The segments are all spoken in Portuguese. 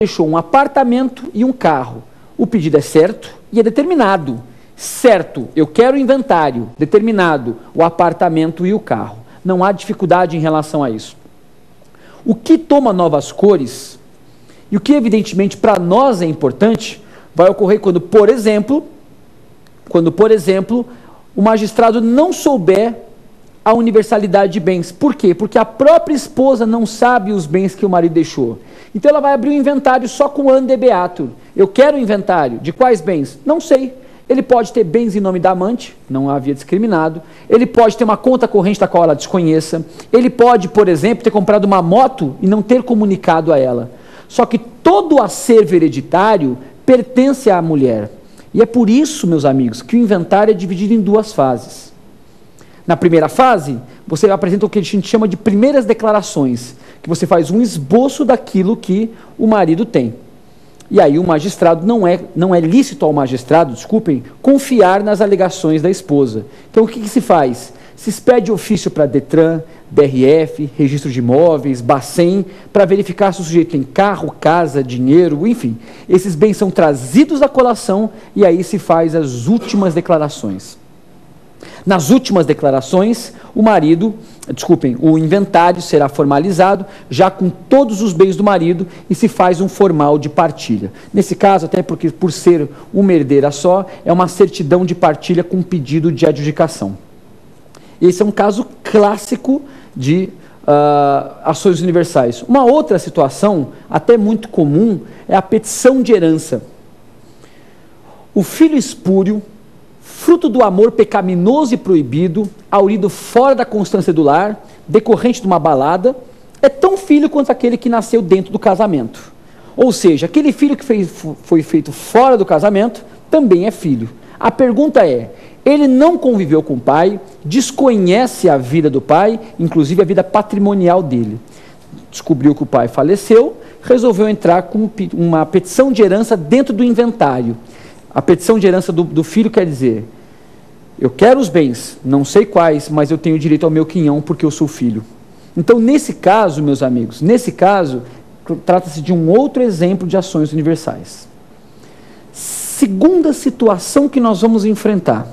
deixou um apartamento e um carro. O pedido é certo e é determinado. Certo, eu quero o inventário. Determinado, o apartamento e o carro. Não há dificuldade em relação a isso. O que toma novas cores, e o que evidentemente para nós é importante, vai ocorrer quando, por exemplo, o magistrado não souber a universalidade de bens. Por quê? Porque a própria esposa não sabe os bens que o marido deixou. Então ela vai abrir um inventário só com ante beatur. Eu quero o inventário. De quais bens? Não sei. Ele pode ter bens em nome da amante, não havia discriminado. Ele pode ter uma conta corrente da qual ela desconheça. Ele pode, por exemplo, ter comprado uma moto e não ter comunicado a ela. Só que todo o acervo hereditário pertence à mulher. E é por isso, meus amigos, que o inventário é dividido em duas fases. Na primeira fase, você apresenta o que a gente chama de primeiras declarações, que você faz um esboço daquilo que o marido tem. E aí o magistrado, não é lícito ao magistrado, confiar nas alegações da esposa. Então o que se faz? Se expede ofício para Detran, BRF, Registro de Imóveis, Bacen, para verificar se o sujeito tem carro, casa, dinheiro, enfim. Esses bens são trazidos à colação e aí se faz as últimas declarações. Nas últimas declarações, o inventário será formalizado, já com todos os bens do marido, e se faz um formal de partilha. Nesse caso, até porque por ser uma herdeira só, é uma certidão de partilha com pedido de adjudicação. Esse é um caso clássico de ações universais. Uma outra situação, até muito comum, é a petição de herança. O filho espúrio, fruto do amor pecaminoso e proibido, aurido fora da constância do lar, decorrente de uma balada, é tão filho quanto aquele que nasceu dentro do casamento. Ou seja, aquele filho que foi feito fora do casamento, também é filho. A pergunta é, ele não conviveu com o pai, desconhece a vida do pai, inclusive a vida patrimonial dele. Descobriu que o pai faleceu, resolveu entrar com uma petição de herança dentro do inventário. A petição de herança do filho quer dizer, eu quero os bens, não sei quais, mas eu tenho direito ao meu quinhão porque eu sou filho. Então, nesse caso, meus amigos, trata-se de um outro exemplo de ações universais. Segunda situação que nós vamos enfrentar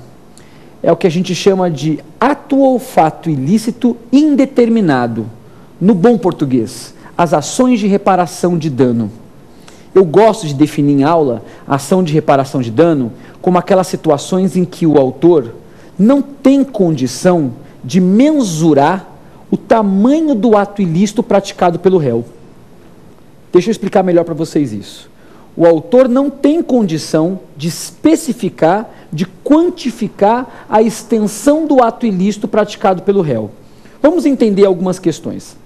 é o que a gente chama de ato ou fato ilícito indeterminado. No bom português, as ações de reparação de dano. Eu gosto de definir em aula a ação de reparação de dano como aquelas situações em que o autor não tem condição de mensurar o tamanho do ato ilícito praticado pelo réu. Deixa eu explicar melhor para vocês isso. O autor não tem condição de especificar, de quantificar a extensão do ato ilícito praticado pelo réu. Vamos entender algumas questões.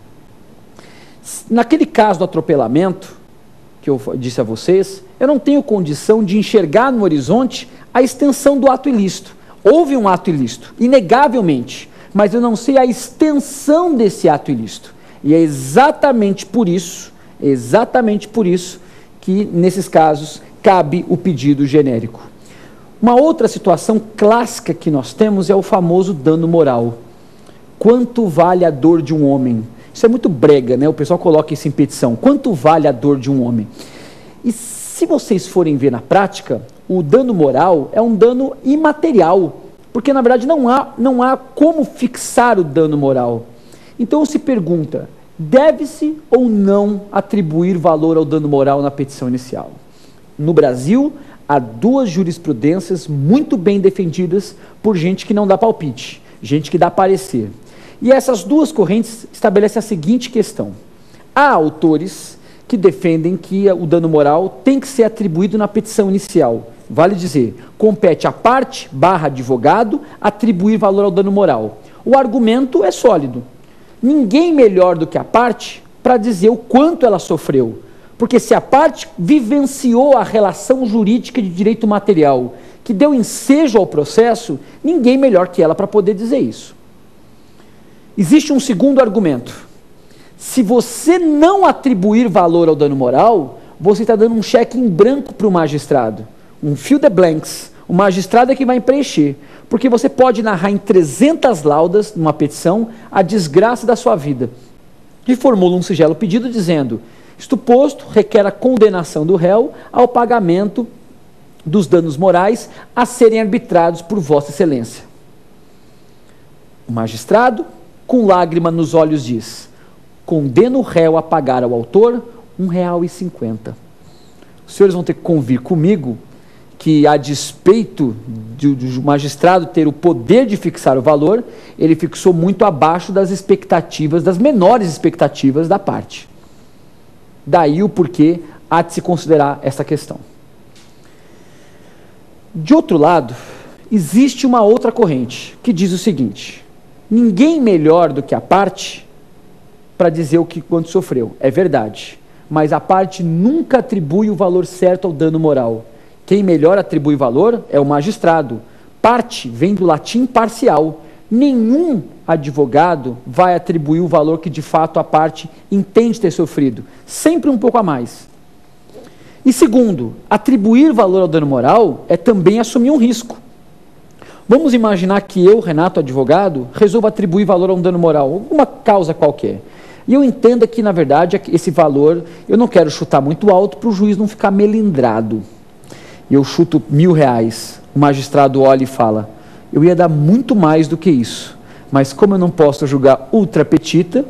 Naquele caso do atropelamento, que eu disse a vocês, eu não tenho condição de enxergar no horizonte a extensão do ato ilícito. Houve um ato ilícito, inegavelmente, mas eu não sei a extensão desse ato ilícito. E é exatamente por isso que, nesses casos, cabe o pedido genérico. Uma outra situação clássica que nós temos é o famoso dano moral. Quanto vale a dor de um homem? Isso é muito brega, né? O pessoal coloca isso em petição. Quanto vale a dor de um homem? E se vocês forem ver na prática, o dano moral é um dano imaterial, porque na verdade não há como fixar o dano moral. Então se pergunta, deve-se ou não atribuir valor ao dano moral na petição inicial? No Brasil, há duas jurisprudências muito bem defendidas por gente que não dá palpite, gente que dá parecer. E essas duas correntes estabelecem a seguinte questão. Há autores que defendem que o dano moral tem que ser atribuído na petição inicial. Vale dizer, compete à parte / advogado atribuir valor ao dano moral. O argumento é sólido. Ninguém melhor do que a parte para dizer o quanto ela sofreu. Porque se a parte vivenciou a relação jurídica de direito material que deu ensejo ao processo, ninguém melhor que ela para poder dizer isso. Existe um segundo argumento. Se você não atribuir valor ao dano moral, você está dando um cheque em branco para o magistrado. Um fill the blanks. O magistrado é que vai preencher. Porque você pode narrar em 300 laudas, numa petição, a desgraça da sua vida. E formula um singelo pedido dizendo, Isto posto, requer a condenação do réu ao pagamento dos danos morais a serem arbitrados por Vossa Excelência. O magistrado, com lágrima nos olhos, diz: condena o réu a pagar ao autor R$1,50. Os senhores vão ter que convir comigo que, a despeito do magistrado ter o poder de fixar o valor, ele fixou muito abaixo das expectativas, das menores expectativas da parte. Daí o porquê há de se considerar essa questão. De outro lado, existe uma outra corrente que diz o seguinte: ninguém melhor do que a parte para dizer quanto sofreu. É verdade, mas a parte nunca atribui o valor certo ao dano moral. Quem melhor atribui valor é o magistrado. Parte vem do latim parcial. Nenhum advogado vai atribuir o valor que de fato a parte entende ter sofrido. Sempre um pouco a mais. E segundo, atribuir valor ao dano moral é também assumir um risco. Vamos imaginar que eu, Renato, advogado, resolvo atribuir valor a um dano moral, alguma causa qualquer. E eu entenda que, na verdade, esse valor, eu não quero chutar muito alto para o juiz não ficar melindrado. Eu chuto R$1.000, o magistrado olha e fala: eu ia dar muito mais do que isso, mas como eu não posso julgar ultra petita,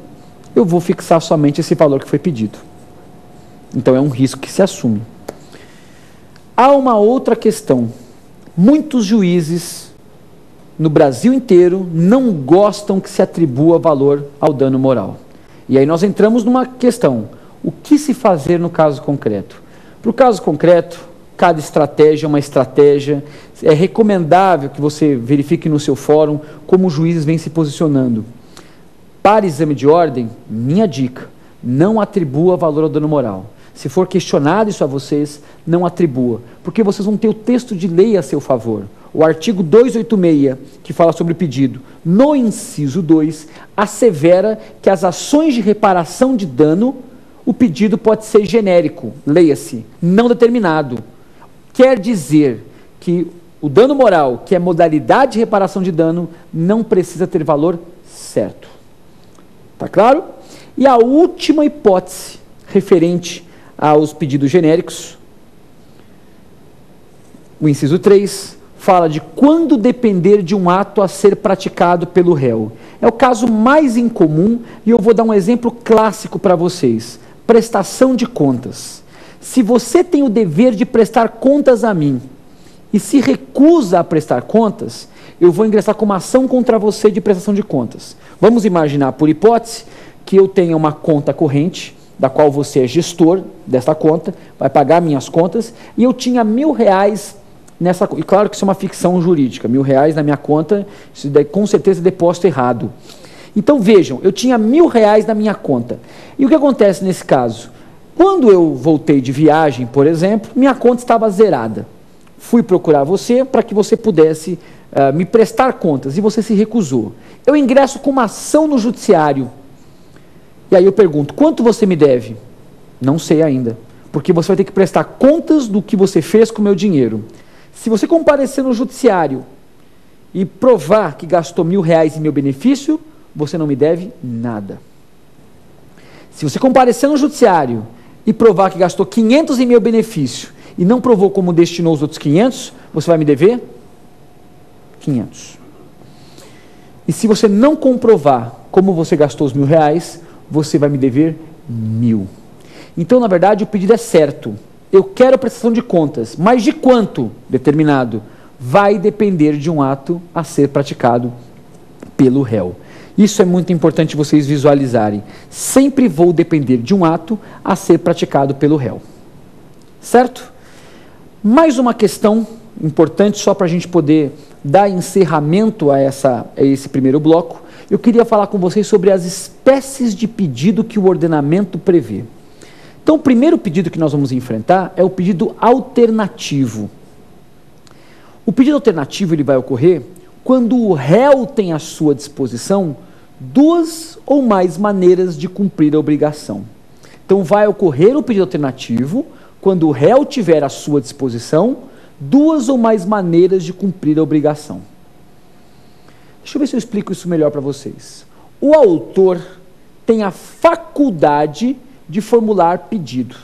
eu vou fixar somente esse valor que foi pedido. Então é um risco que se assume. Há uma outra questão. Muitos juízes no Brasil inteiro não gostam que se atribua valor ao dano moral. E aí nós entramos numa questão: o que se fazer no caso concreto? Para o caso concreto, cada estratégia é uma estratégia. É recomendável que você verifique no seu fórum como os juízes vêm se posicionando. Para exame de ordem, minha dica: não atribua valor ao dano moral. Se for questionado isso a vocês, não atribua, porque vocês vão ter o texto de lei a seu favor. O artigo 286, que fala sobre o pedido, no inciso 2, assevera que as ações de reparação de dano, o pedido pode ser genérico, leia-se, não determinado. Quer dizer que o dano moral, que é modalidade de reparação de dano, não precisa ter valor certo. Tá claro? E a última hipótese, referente aos pedidos genéricos, o inciso 3, fala de quando depender de um ato a ser praticado pelo réu. É o caso mais incomum e eu vou dar um exemplo clássico para vocês. Prestação de contas. Se você tem o dever de prestar contas a mim e se recusa a prestar contas, eu vou ingressar com uma ação contra você de prestação de contas. Vamos imaginar, por hipótese, que eu tenha uma conta corrente, da qual você é gestor dessa conta, vai pagar minhas contas, e eu tinha R$1.000 nessa conta. E claro que isso é uma ficção jurídica, R$1.000 na minha conta, isso com certeza é depósito errado. Então vejam, eu tinha R$1.000 na minha conta. E o que acontece nesse caso? Quando eu voltei de viagem, por exemplo, minha conta estava zerada. Fui procurar você para que você pudesse me prestar contas, e você se recusou. Eu ingresso com uma ação no judiciário. E aí eu pergunto: quanto você me deve? Não sei ainda, porque você vai ter que prestar contas do que você fez com o meu dinheiro. Se você comparecer no judiciário e provar que gastou R$1.000 em meu benefício, você não me deve nada. Se você comparecer no judiciário e provar que gastou 500 em meu benefício e não provou como destinou os outros 500, você vai me dever 500. E se você não comprovar como você gastou os R$1.000, você vai me dever 1.000. Então, na verdade, o pedido é certo. Eu quero prestação de contas, mas de quanto? Determinado. Vai depender de um ato a ser praticado pelo réu. Isso é muito importante vocês visualizarem. Sempre vou depender de um ato a ser praticado pelo réu. Certo? Mais uma questão importante, só para a gente poder dar encerramento a esse primeiro bloco. Eu queria falar com vocês sobre as espécies de pedido que o ordenamento prevê. Então, o primeiro pedido que nós vamos enfrentar é o pedido alternativo. O pedido alternativo ele vai ocorrer quando o réu tem à sua disposição duas ou mais maneiras de cumprir a obrigação. Então, vai ocorrer o pedido alternativo quando o réu tiver à sua disposição duas ou mais maneiras de cumprir a obrigação. Deixa eu ver se eu explico isso melhor para vocês. O autor tem a faculdade de formular pedido.